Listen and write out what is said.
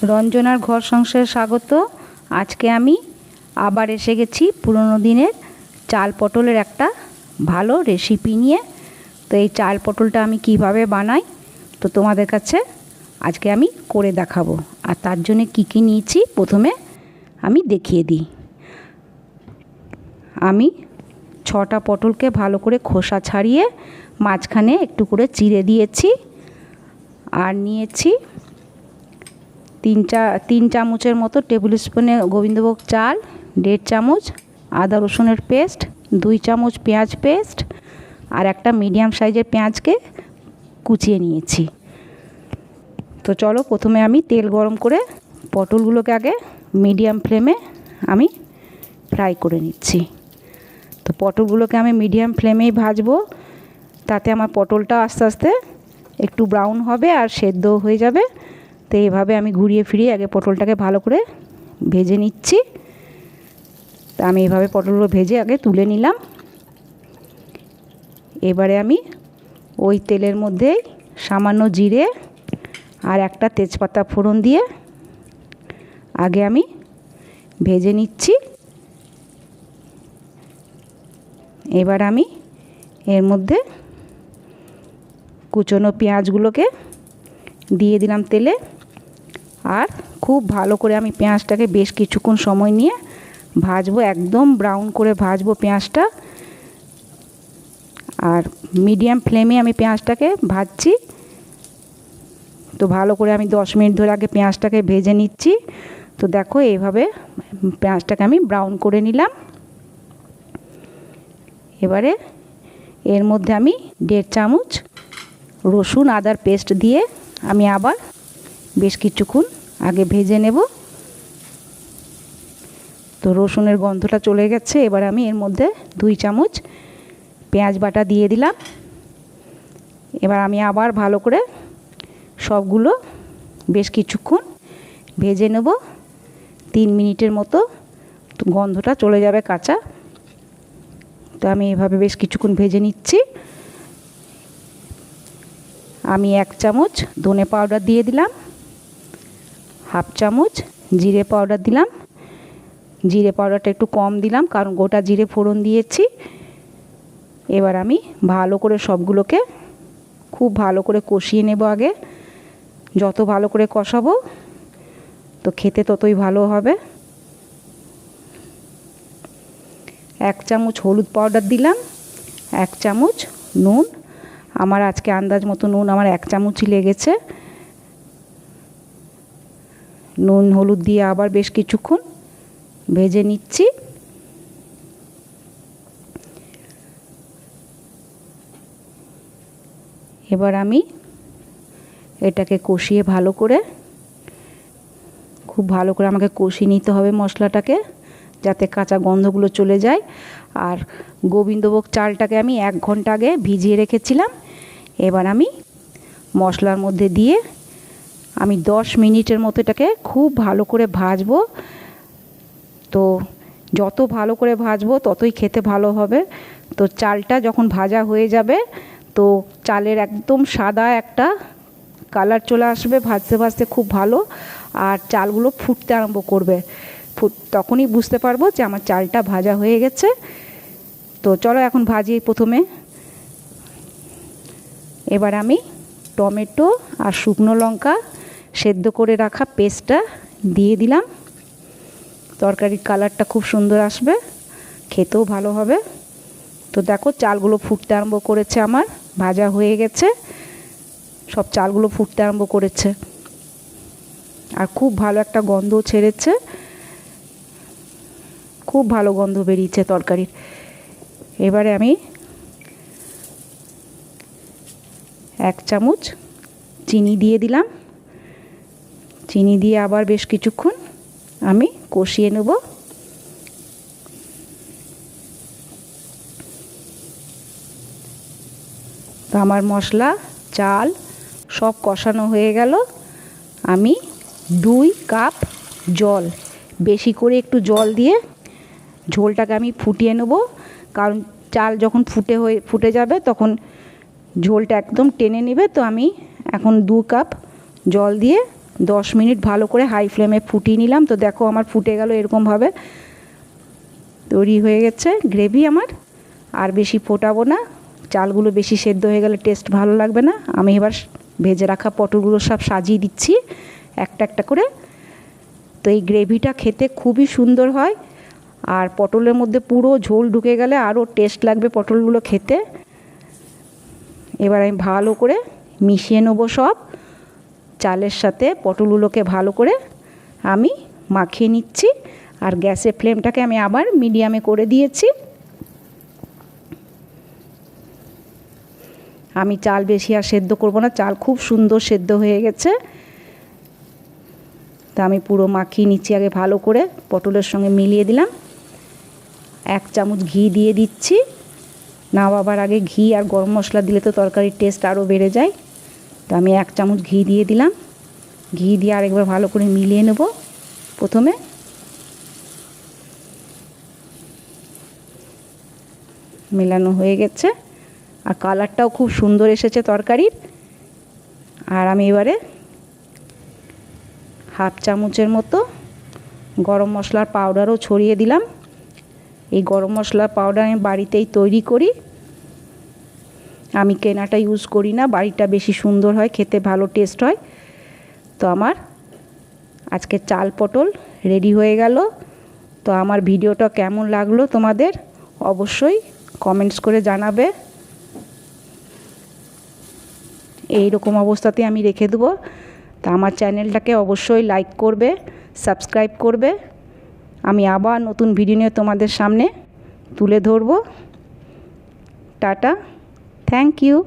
রঞ্জনার ঘর সংসারে স্বাগত। আজকে আমি আবার এসে গেছি পুরনো দিনের চাল পটলের একটা ভালো রেসিপি নিয়ে। তো এই চাল পটলটা আমি কিভাবে বানাই তো তোমাদের কাছে আজকে আমি করে দেখাবো। আর তার জন্য কী কী নিয়েছি প্রথমে আমি দেখিয়ে দিই। আমি 6টা পটলকে ভালো করে খোসা ছাড়িয়ে মাঝখানে একটু করে চিড়ে দিয়েছি। আর নিয়েছি 3 চামচের মতো টেবিল স্পুনে গোবিন্দভোগ চাল, 1.5 চামচ আদা রসুনের পেস্ট, 2 চামচ পেঁয়াজ পেস্ট আর একটা মিডিয়াম সাইজের পেঁয়াজকে কুচিয়ে নিয়েছি। তো চলো প্রথমে আমি তেল গরম করে পটলগুলোকে আগে মিডিয়াম ফ্লেমে আমি ফ্রাই করে নিচ্ছি। তো পটলগুলোকে আমি মিডিয়াম ফ্লেমেই ভাজবো, তাতে আমার পটলটা আস্তে আস্তে একটু ব্রাউন হবে আর সেদ্ধ হয়ে যাবে। তো এইভাবে আমি ঘুরিয়ে ফিরিয়ে আগে পটলটাকে ভালো করে ভেজে নিচ্ছি। তা আমি এইভাবে পটলগুলো ভেজে আগে তুলে নিলাম। এবারে আমি ওই তেলের মধ্যেই সামান্য জিরে আর একটা তেজপাতা ফোড়ন দিয়ে আগে আমি ভেজে নিচ্ছি। এবার আমি এর মধ্যে কুচনো পেঁয়াজগুলোকে দিয়ে দিলাম তেলে। আর খুব ভালো করে আমি পেঁয়াজটাকে বেশ কিছুক্ষণ সময় নিয়ে ভাজবো, একদম ব্রাউন করে ভাজবো পেঁয়াজটা। আর মিডিয়াম ফ্লেমে আমি পেঁয়াজটাকে ভাজছি। তো ভালো করে আমি 10 মিনিট ধরে আগে পেঁয়াজটাকে ভেজে নিচ্ছি। তো দেখো এইভাবে পেঁয়াজটাকে আমি ব্রাউন করে নিলাম। এবারে এর মধ্যে আমি 1.5 চামচ রসুন আদার পেস্ট দিয়ে আমি আবার বেশ কিছুক্ষণ আগে ভেজে নেব। তো রসুনের গন্ধটা চলে গেছে। এবার আমি এর মধ্যে 2 চামচ পেঁয়াজ বাটা দিয়ে দিলাম। এবার আমি আবার ভালো করে সবগুলো বেশ কিছুক্ষণ ভেজে নেব, 3 মিনিটের মতো। তো গন্ধটা চলে যাবে কাঁচা। তো আমি এভাবে বেশ কিছুক্ষণ ভেজে নিচ্ছি। আমি 1 চামচ ধনে পাউডার দিয়ে দিলাম, 1/2 চামচ জিরে পাউডার দিলাম। জিরে পাউডারটা একটু কম দিলাম কারণ গোটা জিরে ফোড়ন দিয়েছি। এবার আমি ভালো করে সবগুলোকে খুব ভালো করে কষিয়ে নেব আগে। যত ভালো করে কষাবো তো খেতে ততই ভালো হবে। 1 চামচ হলুদ পাউডার দিলাম, 1 চামচ নুন। আমার আজকে আন্দাজ মতো নুন আমার 1 চামচই লেগেছে। নুন হলুদ দিয়ে আবার বেশ কিছুক্ষণ ভেজে নিচ্ছি। এবার আমি এটাকে কষিয়ে ভালো করে খুব ভালো করে আমাকে কষিয়ে নিতে হবে মশলাটাকে, যাতে কাঁচা গন্ধগুলো চলে যায়। আর গোবিন্দভোগ চালটাকে আমি 1 ঘন্টা আগে ভিজিয়ে রেখেছিলাম। এবার আমি মশলার মধ্যে দিয়ে আমি 10 মিনিটের মতো এটাকে খুব ভালো করে ভাজবো। তো যত ভালো করে ভাজবো ততই খেতে ভালো হবে। তো চালটা যখন ভাজা হয়ে যাবে তো চালের একদম সাদা একটা কালার চলে আসবে ভাজতে ভাজতে খুব ভালো। আর চালগুলো ফুটতে আরম্ভ করবে, তখনই বুঝতে পারবো যে আমার চালটা ভাজা হয়ে গেছে। তো চলো এখন ভাজি প্রথমে। এবার আমি টমেটো আর শুকনো লঙ্কা সেদ্ধ করে রাখা পেস্টটা দিয়ে দিলাম। তরকারির কালারটা খুব সুন্দর আসবে, খেতেও ভালো হবে। তো দেখো চালগুলো ফুটতে আরম্ভ করেছে, আমার ভাজা হয়ে গেছে, সব চালগুলো ফুটতে আরম্ভ করেছে আর খুব ভালো একটা গন্ধ ছেড়েছে, খুব ভালো গন্ধ বেরিয়েছে তরকারির। এবারে আমি 1 চামচ চিনি দিয়ে দিলাম। চিনি দিয়ে আবার বেশ কিছুক্ষণ আমি কষিয়ে নেব। তো আমার মশলা চাল সব কষানো হয়ে গেল। আমি 2 কাপ জল, বেশি করে একটু জল দিয়ে ঝোলটাকে আমি ফুটিয়ে নেব। কারণ চাল যখন ফুটে যাবে তখন ঝোলটা একদম টেনে নেবে। তো আমি এখন 2 কাপ জল দিয়ে 10 মিনিট ভালো করে হাই ফ্লেমে ফুটিয়ে নিলাম। তো দেখো আমার ফুটে গেল, এরকমভাবে তৈরি হয়ে গেছে গ্রেভি আমার। আর বেশি ফোটাবো না, চালগুলো বেশি সেদ্ধ হয়ে গেলে টেস্ট ভালো লাগবে না। আমি এবার ভেজে রাখা পটলগুলো সব সাজিয়ে দিচ্ছি একটা একটা করে। তো এই গ্রেভিটা খেতে খুবই সুন্দর হয়, আর পটলের মধ্যে পুরো ঝোল ঢুকে গেলে আরও টেস্ট লাগবে পটলগুলো খেতে। এবার আমি ভালো করে মিশিয়ে নেবো সব চালের সাথে, পটলগুলোকে ভালো করে আমি মাখিয়ে নিচ্ছি। আর গ্যাসের ফ্লেমটাকে আমি আবার মিডিয়ামে করে দিয়েছি। আমি চাল বেশি আর সেদ্ধ করব না, চাল খুব সুন্দর সেদ্ধ হয়ে গেছে। তা আমি পুরো মাখিয়ে নিচ্ছি আগে ভালো করে, পটলের সঙ্গে মিলিয়ে দিলাম। 1 চামচ ঘি দিয়ে দিচ্ছি। নামাবার আগে ঘি আর গরম মশলা দিলে তো তরকারির টেস্ট আরও বেড়ে যায়। তো আমি 1 চামচ ঘি দিয়ে দিলাম। ঘি দিয়ে আরেকবার ভালো করে মিলিয়ে নেব। প্রথমে মেলানো হয়ে গেছে, আর কালারটাও খুব সুন্দর এসেছে তরকারির। আর আমি এবারে 1/2 চামচের মতো গরম মশলার পাউডারও ছড়িয়ে দিলাম। এই গরম মশলার পাউডার আমি বাড়িতেই তৈরি করি, আমি কেনাটা ইউজ করি না। বাড়িটা বেশি সুন্দর হয়, খেতে ভালো টেস্ট হয়। তো আমার আজকে চাল পটল রেডি হয়ে গেল। তো আমার ভিডিওটা কেমন লাগলো তোমাদের অবশ্যই কমেন্টস করে জানাবে। এই রকম অবস্থাতে আমি রেখে দেবো। তা আমার চ্যানেলটাকে অবশ্যই লাইক করবে, সাবস্ক্রাইব করবে। আমি আবার নতুন ভিডিও নিয়ে তোমাদের সামনে তুলে ধরবো। Tata, thank you.